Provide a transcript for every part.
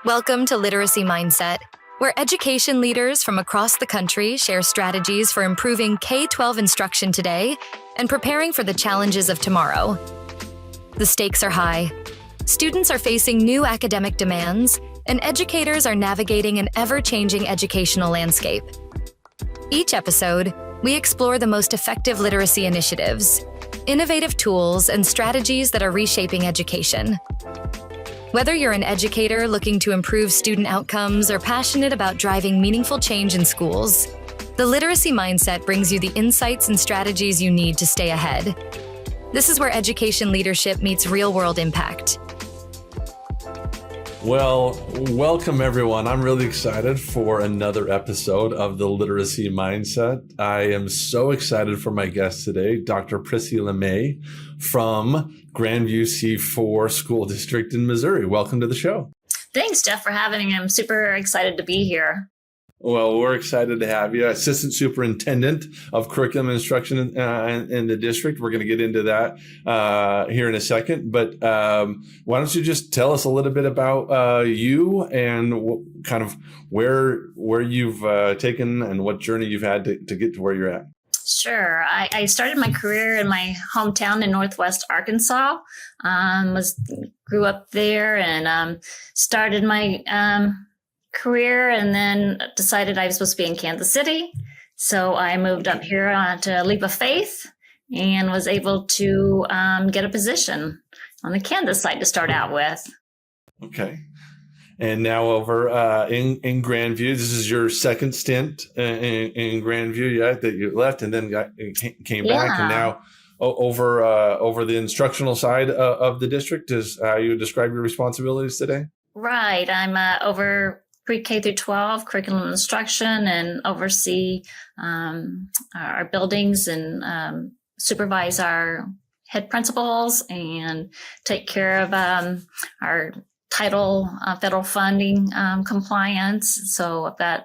Welcome to Literacy Mindset, where education leaders from across the country share strategies for improving K-12 instruction today and preparing for the challenges of tomorrow. The stakes are high. Students are facing new academic demands, and educators are navigating an ever-changing educational landscape. Each episode, we explore the most effective literacy initiatives, innovative tools, and strategies that are reshaping education. Whether you're an educator looking to improve student outcomes or passionate about driving meaningful change in schools, the Literacy Mindset brings you the insights and strategies you need to stay ahead. This is where education leadership meets real-world impact. Well, welcome everyone. I'm really excited for another episode of the Literacy Mindset. I am so excited for my guest today, Dr. Prissy LeMay from Grandview C-4 School District in Missouri. Welcome to the show. Thanks, Jeff, for having me. I'm super excited to be here. Well, we're excited to have you. Assistant Superintendent of Curriculum and Instruction in the district. We're going to get into that here in a second. But why don't you just tell us a little bit about you and kind of where you've taken and what journey you've had to get to where you're at? Sure. I started my career in my hometown in Northwest Arkansas. Grew up there and started my career, and then decided I was supposed to be in Kansas City. So I moved up here to Leap of Faith and was able to get a position on the Kansas side to start out with. Okay. And now over in Grandview, this is your second stint in Grandview, yeah, that you left and then came back, and now over the instructional side of the district is how you describe your responsibilities today? Right. I'm over pre-K through 12 curriculum instruction and oversee our buildings and supervise our head principals and take care of our title federal funding compliance. So I've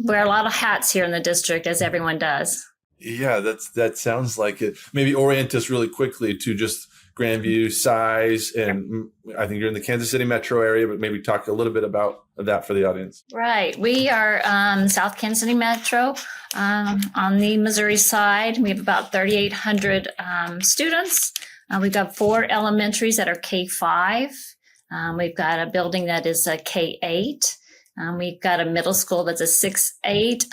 wear a lot of hats here in the district, as everyone does. Yeah, that sounds like it. Maybe orient us really quickly to just Grandview size, and I think you're in the Kansas City metro area, but maybe talk a little bit about that for the audience. Right. We are South Kansas City metro on the Missouri side. We have about 3,800 students. We've got 4 elementaries that are K-5. We've got a building that is a K-8. We've got a middle school that's a 6-8,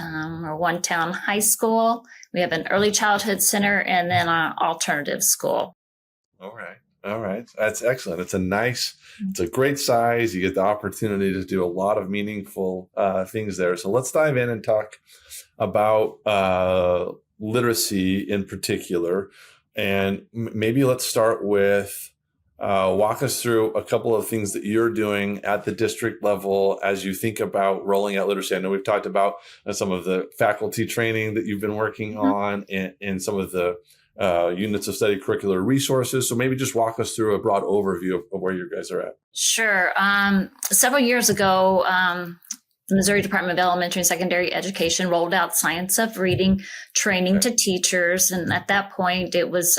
or one town high school. We have an early childhood center and then an alternative school. All right. That's excellent. It's a great size. You get the opportunity to do a lot of meaningful things there. So let's dive in and talk about literacy in particular. And maybe let's start with walk us through a couple of things that you're doing at the district level as you think about rolling out literacy. I know we've talked about some of the faculty training that you've been working on and some of the units of study curricular resources. So maybe just walk us through a broad overview of where you guys are at. Sure. Several years ago, the Missouri Department of Elementary and Secondary Education rolled out Science of Reading training to teachers. And at that point, it was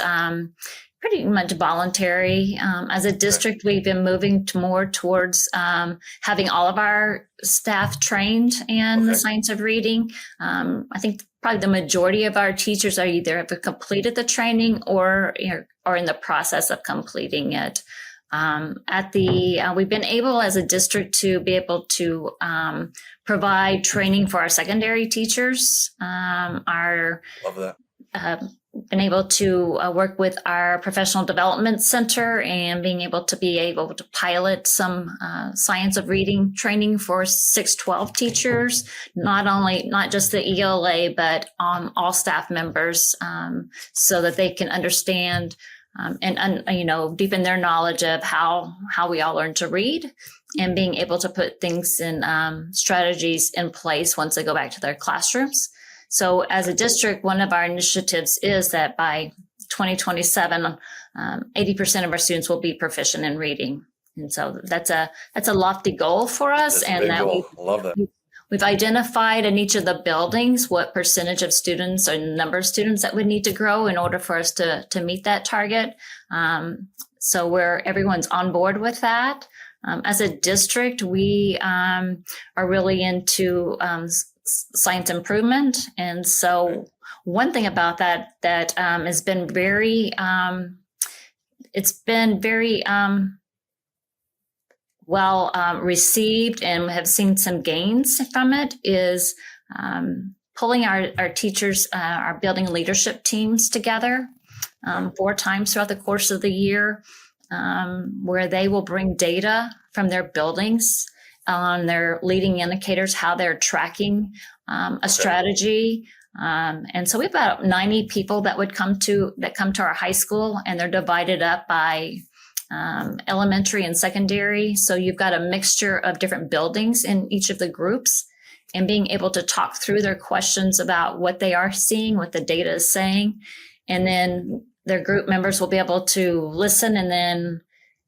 pretty much voluntary. As a district, we've been moving more towards having all of our staff trained in the science of reading. I think probably the majority of our teachers are either have completed the training or are in the process of completing it. We've been able as a district to be able to provide training for our secondary teachers. Love that. Been able to work with our professional development center and being able to pilot some science of reading training for 6-12 teachers, not just the ELA, but all staff members, so that they can understand and deepen their knowledge of how we all learn to read, and being able to put things in strategies in place once they go back to their classrooms. So as a district, one of our initiatives is that by 2027, 80% of our students will be proficient in reading. And so that's a lofty goal for us. That's a big goal. I love that. We've identified in each of the buildings what percentage of students or number of students that would need to grow in order for us to meet that target. So everyone's on board with that. As a district, we are really into science improvement. And so one thing about that has been very, it's been very well received, and have seen some gains from it, is pulling our teachers, our building leadership teams together 4 times throughout the course of the year, where they will bring data from their buildings on their leading indicators, how they're tracking a strategy. And so we have about 90 people that come to our high school, and they're divided up by elementary and secondary. So you've got a mixture of different buildings in each of the groups, and being able to talk through their questions about what they are seeing, what the data is saying. And then their group members will be able to listen and then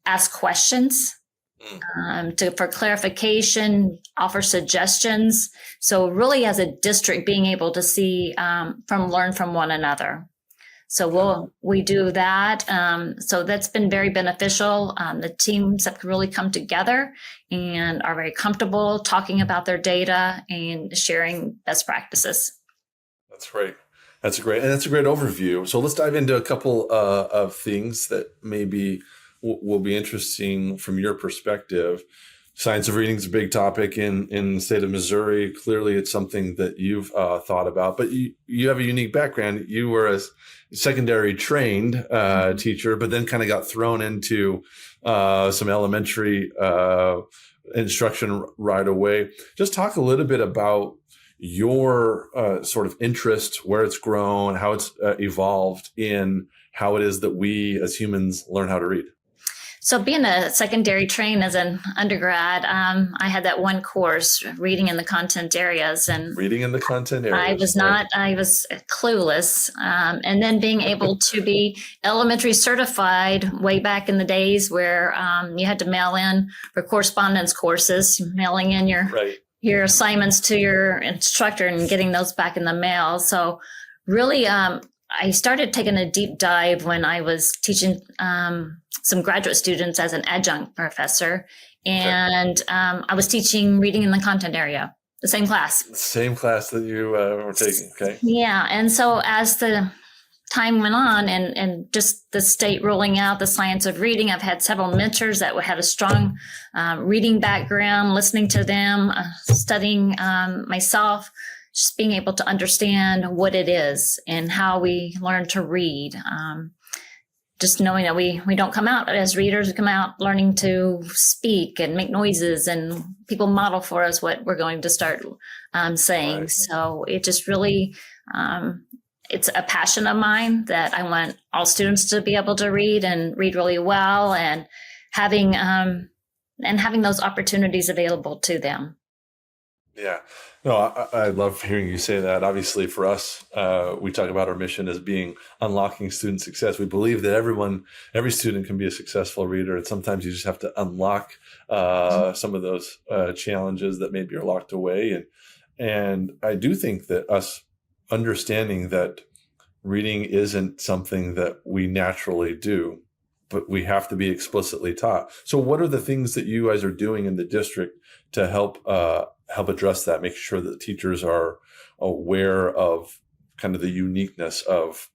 ask questions for clarification, offer suggestions. So really, as a district, being able to see learn from one another. So we do that. So that's been very beneficial. The teams have really come together and are very comfortable talking about their data and sharing best practices. That's great. That's a great overview. So let's dive into a couple of things that maybe will be interesting from your perspective. Science of reading is a big topic in the state of Missouri. Clearly, it's something that you've thought about, but you have a unique background. You were a secondary trained teacher, but then kind of got thrown into some elementary instruction right away. Just talk a little bit about your sort of interest, where it's grown, how it's evolved in how it is that we as humans learn how to read. So being a secondary trained as an undergrad, I had that one course, reading in the content areas. And reading in the content areas. I was clueless. And then being able to be elementary certified way back in the days where you had to mail in for correspondence courses, mailing in your assignments to your instructor and getting those back in the mail. So really, I started taking a deep dive when I was teaching some graduate students as an adjunct professor. And I was teaching reading in the content area, the same class. The same class that you were taking, okay. Yeah, and so as the time went on and just the state rolling out the science of reading, I've had several mentors that had a strong reading background, listening to them, studying myself, just being able to understand what it is and how we learn to read. Just knowing that we don't come out as readers, we come out learning to speak and make noises, and people model for us what we're going to start saying. Right. So it just really, it's a passion of mine that I want all students to be able to read and read really well, and having those opportunities available to them. Yeah, no, I love hearing you say that. Obviously, for us, we talk about our mission as being unlocking student success. We believe that every student can be a successful reader, and sometimes you just have to unlock some of those challenges that maybe are locked away. And I do think that us understanding that reading isn't something that we naturally do, but we have to be explicitly taught. So what are the things that you guys are doing in the district to help address that, make sure that teachers are aware of kind of the uniqueness of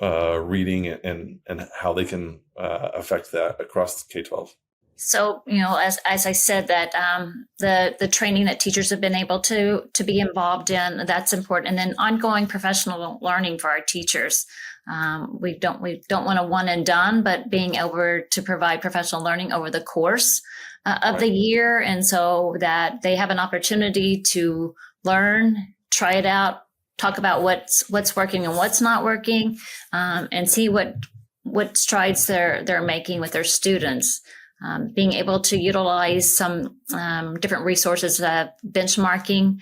reading and how they can affect that across K-12? So, as I said, that the training that teachers have been able to be involved in, that's important. And then ongoing professional learning for our teachers. We don't want a one and done, but being able to provide professional learning over the course of the year. And so that they have an opportunity to learn, try it out, talk about what's working and what's not working, and see what strides they're making with their students. Being able to utilize some different resources, benchmarking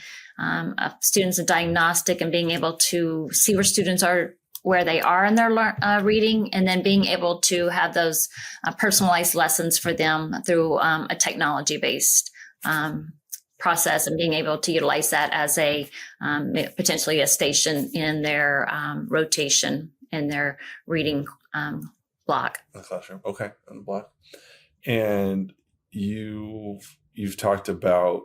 students in Diagnostic, and being able to see where students are, where they are in their reading, and then being able to have those personalized lessons for them through a technology-based process, and being able to utilize that as a potentially a station in their rotation in their reading block. In the classroom, okay, on the block. And you've talked about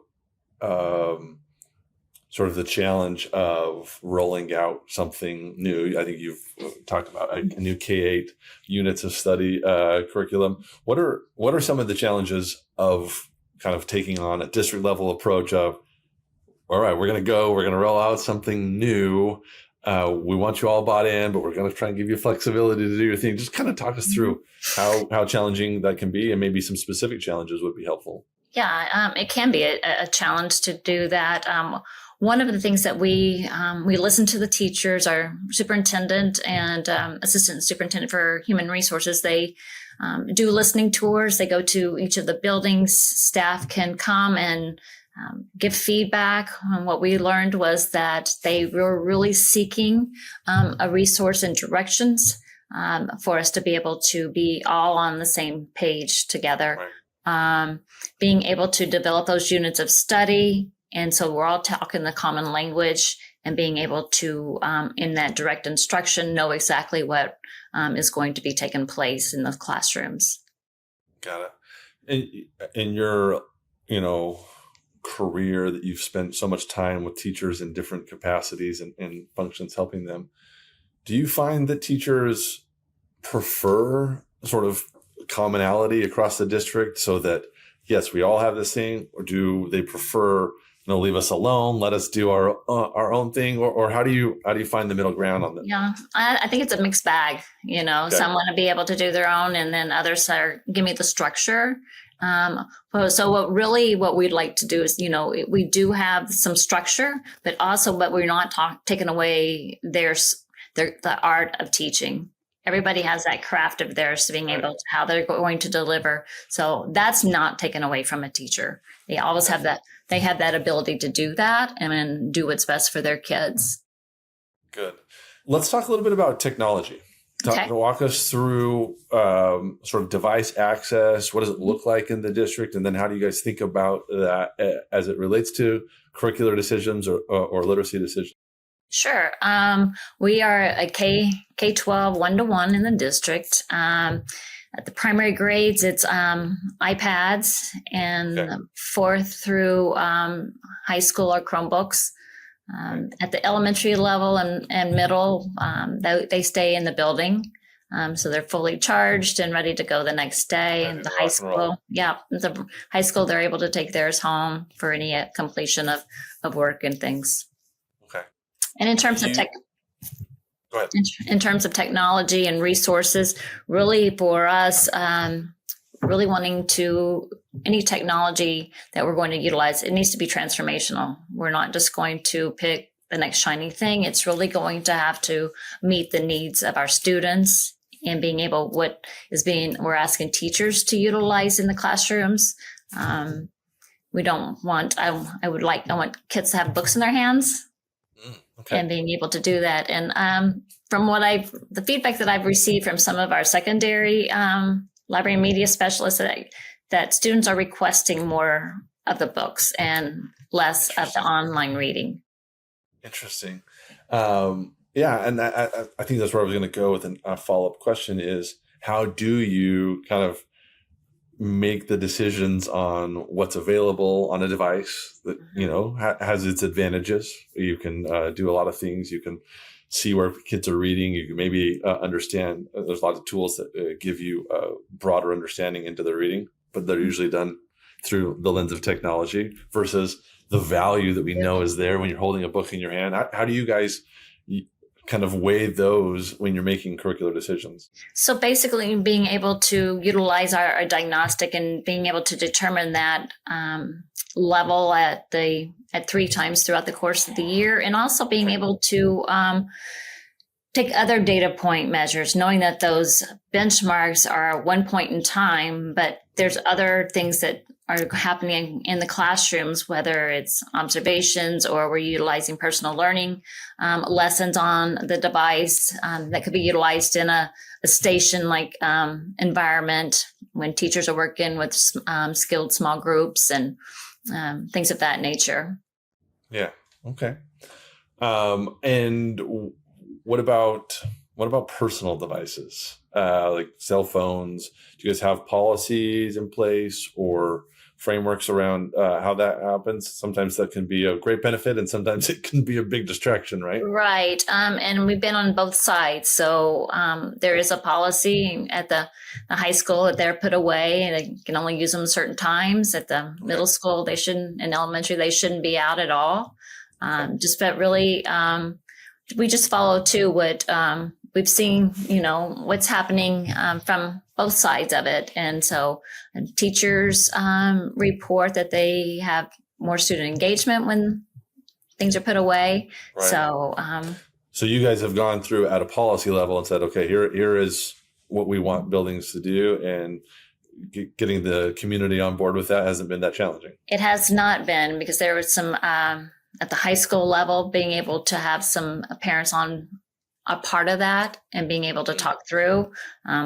sort of the challenge of rolling out something new. I think you've talked about a new K-8 units of study curriculum. What are some of the challenges of kind of taking on a district level approach of, all right, we're going to roll out something new. We want you all bought in, but we're going to try and give you flexibility to do your thing. Just kind of talk us through how challenging that can be, and maybe some specific challenges would be helpful. Yeah, it can be a challenge to do that. One of the things that we listen to the teachers, our superintendent and assistant superintendent for human resources. They do listening tours. They go to each of the buildings. Staff can come and give feedback. And what we learned was that they were really seeking a resource and directions for us to be able to be all on the same page together. Right. Being able to develop those units of study. And so we're all talking the common language and being able to, in that direct instruction, know exactly what is going to be taking place in the classrooms. Got it. In your, career that you've spent so much time with teachers in different capacities and functions helping them, do you find that teachers prefer sort of commonality across the district so that, yes, we all have this thing, or do they prefer leave us alone, let us do our own thing, or how do you find the middle ground on that? Yeah, I think it's a mixed bag. Okay. Some want to be able to do their own, and then others are give me the structure. So what we'd like to do is, we do have some structure, but we're not taking away the art of teaching. Everybody has that craft of theirs, being able to how they're going to deliver. So that's not taken away from a teacher. They always have that. They have that ability to do that and then do what's best for their kids. Good. Let's talk a little bit about technology. Walk us through sort of device access. What does it look like in the district? And then how do you guys think about that as it relates to curricular decisions or literacy decisions? Sure. We are a K-12 1-to-1 in the district. At the primary grades, it's iPads, and 4th through high school are Chromebooks. At the elementary level and middle, they stay in the building. So they're fully charged and ready to go the next day. And the high school, they're able to take theirs home for any completion of work and things. Okay. And in terms of Go ahead. In terms of technology and resources, really for us, really wanting any technology that we're going to utilize, it needs to be transformational. We're not just going to pick the next shiny thing. It's really going to have to meet the needs of our students and being able, we're asking teachers to utilize in the classrooms. We don't want, I want kids to have books in their hands. Okay. And being able to do that. And from the feedback that I've received from some of our secondary library and media specialists, that students are requesting more of the books and less of the online reading. Interesting. Yeah. And I think that's where I was going to go with a follow-up question is, how do you kind of make the decisions on what's available on a device that, has its advantages? You can do a lot of things. You can see where kids are reading. You can maybe understand. There's a lot of tools that give you a broader understanding into their reading, but they're usually done through the lens of technology versus the value that we know is there when you're holding a book in your hand. How do you guys kind of weigh those when you're making curricular decisions? So basically being able to utilize our diagnostic and being able to determine that level at 3 times throughout the course of the year, and also being able to take other data point measures, knowing that those benchmarks are at one point in time, but there's other things that are happening in the classrooms, whether it's observations or we're utilizing personal learning lessons on the device that could be utilized in a station-like environment when teachers are working with skilled small groups and things of that nature. Yeah. Okay. And what about what about personal devices, like cell phones? Do you guys have policies in place or frameworks around how that happens? Sometimes that can be a great benefit, and sometimes it can be a big distraction, right? Right. And we've been on both sides. So there is a policy at the high school that they're put away and they can only use them certain times. At the middle school, they shouldn't, in elementary, they shouldn't be out at all. But really, we just follow too what we've seen, what's happening from both sides of it. And so teachers report that they have more student engagement when things are put away. Right. So you guys have gone through at a policy level and said, okay, here is what we want buildings to do, and getting the community on board with that hasn't been that challenging. It has not been, because there was some at the high school level, being able to have some parents on a part of that and being able to talk through.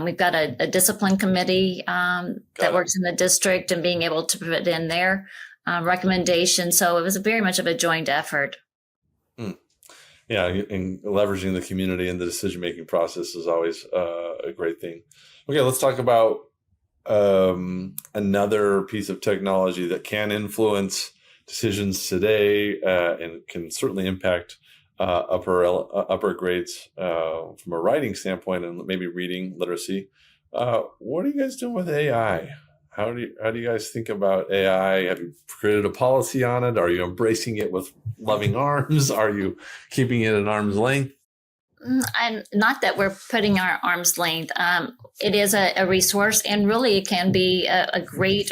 We've got a discipline committee that works in the district, and being able to put in their recommendations. So it was very much of a joint effort. Yeah, and leveraging the community in the decision-making process is always a great thing. Okay, let's talk about another piece of technology that can influence decisions today and can certainly impact upper grades from a writing standpoint, and maybe reading literacy. What are you guys doing with AI? How do you guys think about AI? Have you created a policy on it? Are you embracing it with loving arms? Are you keeping it at arm's length? And not that we're putting our arm's length. It is a resource, and really it can be a great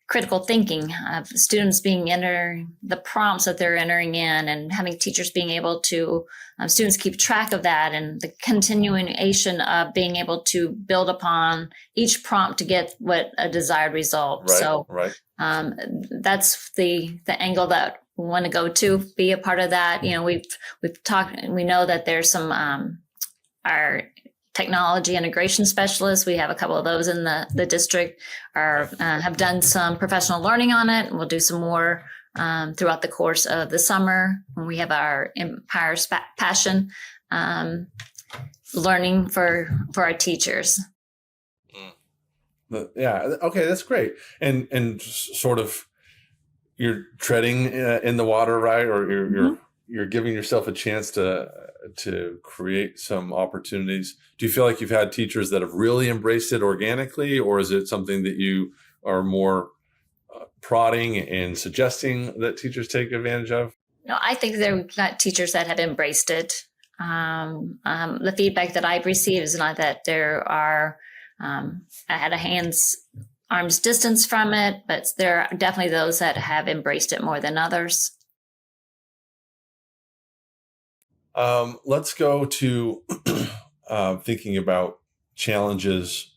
critical thinking of students being the prompts that they're entering in, and having teachers being able to, students keep track of that, and the continuation of being able to build upon each prompt to get a desired result. Right. That's the angle that we want to go to, be a part of that. We've talked, and we know that there's some, our technology integration specialists. We have a couple of those in the district, have done some professional learning on it, and we'll do some more throughout the course of the summer when we have our Empire Passion learning for our teachers. Yeah. Okay, that's great. And sort of you're treading in the water, right? Or you're giving yourself a chance to create some opportunities. Do you feel like you've had teachers that have really embraced it organically, or is it something that you are more prodding and suggesting that teachers take advantage of? No, I think there got teachers that have embraced it. The feedback that I've received is not that there are, I had arm's distance from it, but there are definitely those that have embraced it more than others. Let's go to thinking about challenges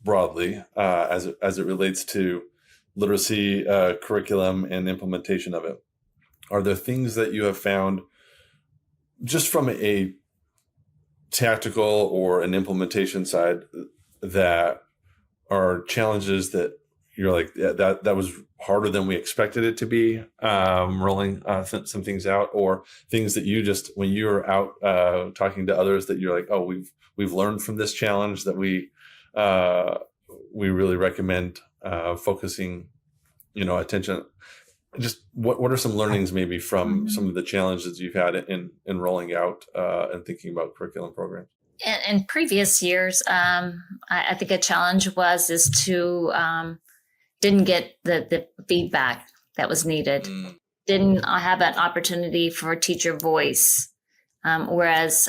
broadly as it relates to literacy curriculum and implementation of it. Are there things that you have found just from a tactical or an implementation side that are challenges that you're like, yeah, that was harder than we expected it to be, rolling some things out, or things that you just, when you're out talking to others, that you're like, oh, we've learned from this challenge that we really recommend focusing, attention. Just what are some learnings maybe from some of the challenges you've had in rolling out and thinking about curriculum programs? In previous years, I think a challenge is to didn't get the feedback that was needed. Didn't have an opportunity for teacher voice. Whereas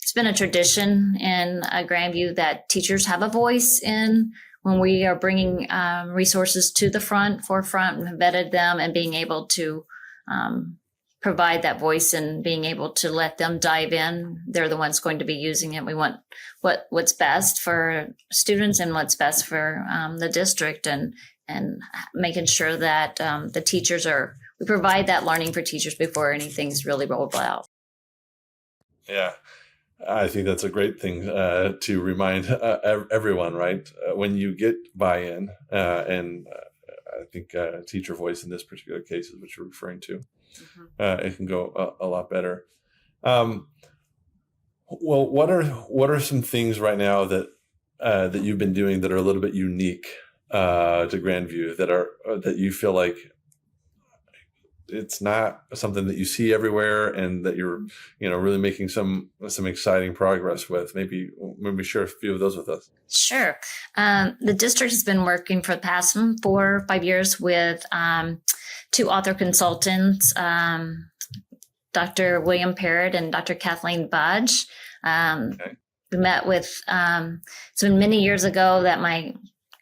it's been a tradition in Grandview that teachers have a voice in when we are bringing resources to the forefront, and vetted them, and being able to provide that voice and being able to let them dive in. They're the ones going to be using it. We want what's best for students and what's best for the district, and making sure that the teachers we provide that learning for teachers before anything's really rolled out. Yeah, I think that's a great thing to remind everyone, right? When you get buy-in, and I think teacher voice in this particular case is what you're referring to, it can go a lot better. Well, what are some things right now that that you've been doing that are a little bit unique to Grandview that you feel like it's not something that you see everywhere and that you're really making some exciting progress with? Maybe share a few of those with us. Sure. The district has been working for the past 4 or 5 years with 2 author consultants, Dr. William Parrott and Dr. Kathleen Budge. Okay. We met with, it's been many years ago that my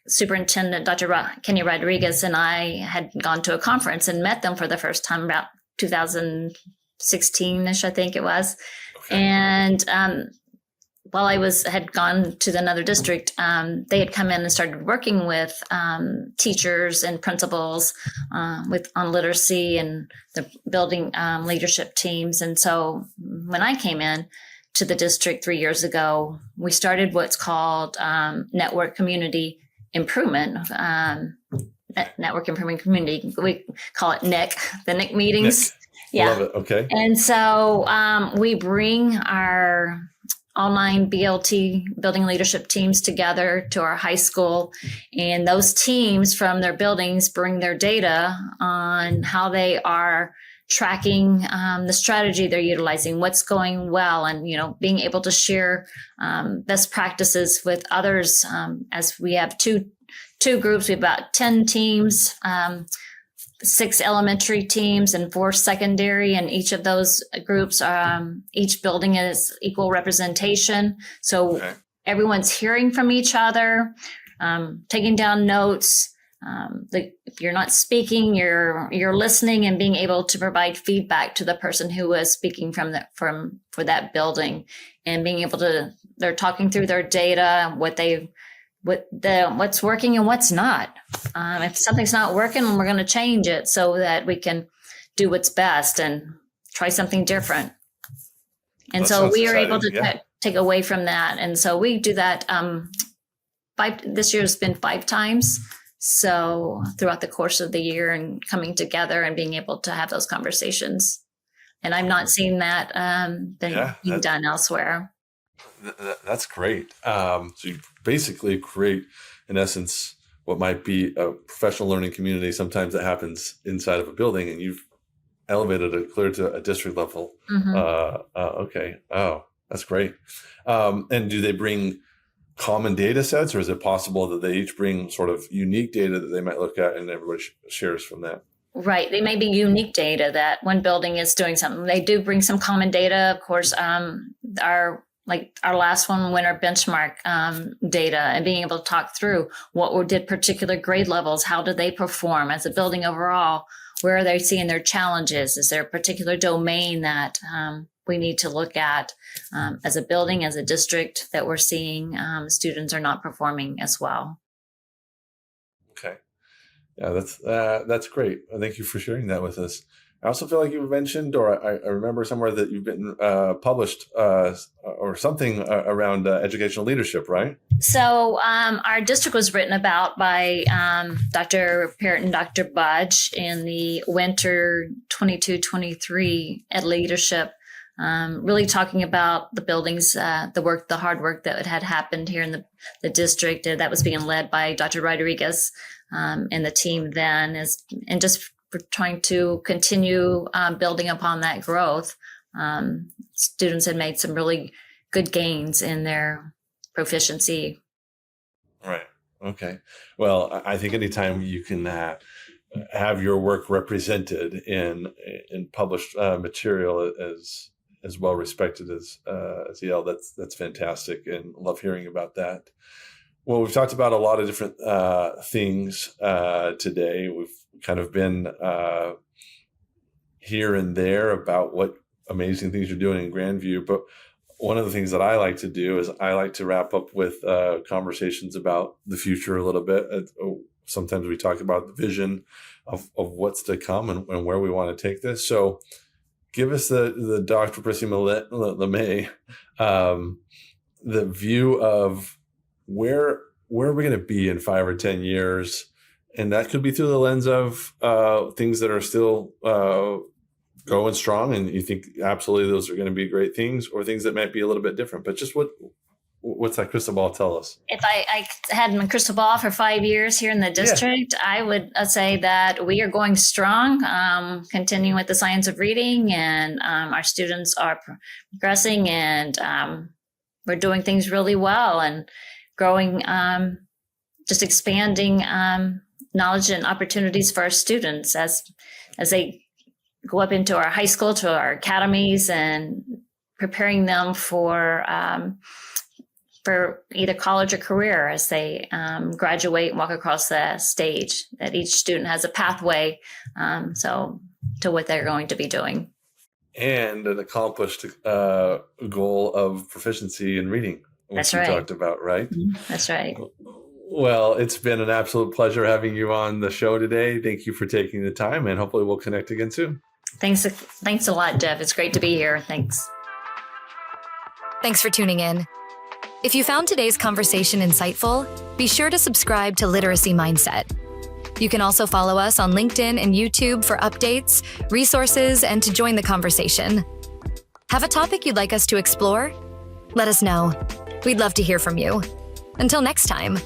superintendent, Dr. Kenny Rodriguez, and I had gone to a conference and met them for the first time about 2016-ish, I think it was. Okay. And while I had gone to another district, they had come in and started working with teachers and principals on literacy and the building leadership teams. And so when I came in to the district 3 years ago, we started what's called Network Community Improvement, Network Improvement Community. We call it NIC, the NIC meetings. NIC. Yeah. Love it. Okay. And so we bring our online BLT, building leadership teams, together to our high school. And those teams from their buildings bring their data on how they are tracking the strategy they're utilizing, what's going well, and being able to share best practices with others. As we have two groups, we have about 10 teams, 6 elementary teams and 4 secondary, and each of those groups, each building is equal representation. So Okay. everyone's hearing from each other, taking down notes. If you're not speaking, you're listening and being able to provide feedback to the person who was speaking for that building, and being able to, they're talking through their data, what's working and what's not. If something's not working, we're going to change it so that we can do what's best and try something different. And That so sounds we are exciting. able to Yeah. take away from that. And so we do that. This year has been 5 times. So throughout the course of the year, and coming together and being able to have those conversations. And I've not seen that being done elsewhere. That's great. So you basically create, in essence, what might be a professional learning community sometimes that happens inside of a building, and you've elevated it clear to a district level. Mm-hmm. Okay. Oh, that's great. And do they bring common data sets, or is it possible that they each bring sort of unique data that they might look at and everybody shares from that? Right. They may be unique data that one building is doing something. They do bring some common data. Of course, our last one, winter benchmark data, and being able to talk through what did particular grade levels, how did they perform as a building overall, where are they seeing their challenges? Is there a particular domain that we need to look at as a building, as a district, that we're seeing students are not performing as well? Okay. Yeah, that's great. Thank you for sharing that with us. I also feel like you mentioned, or I remember somewhere that you've been published or something around educational leadership, right? So our district was written about by Dr. Parrott and Dr. Budge in the winter 22-23 Ed Leadership, really talking about the buildings, the hard work that had happened here in the district, that was being led by Dr. Rodriguez and the team then, and just for trying to continue building upon that growth. Students had made some really good gains in their proficiency. Right. Okay. Well, I think anytime you can have your work represented in published material as well respected as Yale, that's fantastic, and love hearing about that. Well, we've talked about a lot of different things today. We've kind of been here and there about what amazing things you're doing in Grandview. But one of the things that I like to do is I like to wrap up with conversations about the future a little bit. Sometimes we talk about the vision of what's to come and where we want to take this. So give us the Dr. Prissy LeMay, the view of where are we going to be in 5 or 10 years? And that could be through the lens of things that are still going strong, and you think absolutely those are going to be great things, or things that might be a little bit different. But just what's that crystal ball tell us? If I had my crystal ball for 5 years here in the district, I would say that we are going strong, continuing with the science of reading, and our students are progressing, and we're doing things really well and growing, just expanding knowledge and opportunities for our students as they go up into our high school, to our academies, and preparing them for either college or career as they graduate and walk across the stage, that each student has a pathway to what they're going to be doing. And an accomplished goal of proficiency in reading, which That's you right. talked about, right? That's right. Well, it's been an absolute pleasure having you on the show today. Thank you for taking the time, and hopefully we'll connect again soon. Thanks a lot, Jeff. It's great to be here. Thanks. Thanks for tuning in. If you found today's conversation insightful, be sure to subscribe to Literacy Mindset. You can also follow us on LinkedIn and YouTube for updates, resources, and to join the conversation. Have a topic you'd like us to explore? Let us know. We'd love to hear from you. Until next time.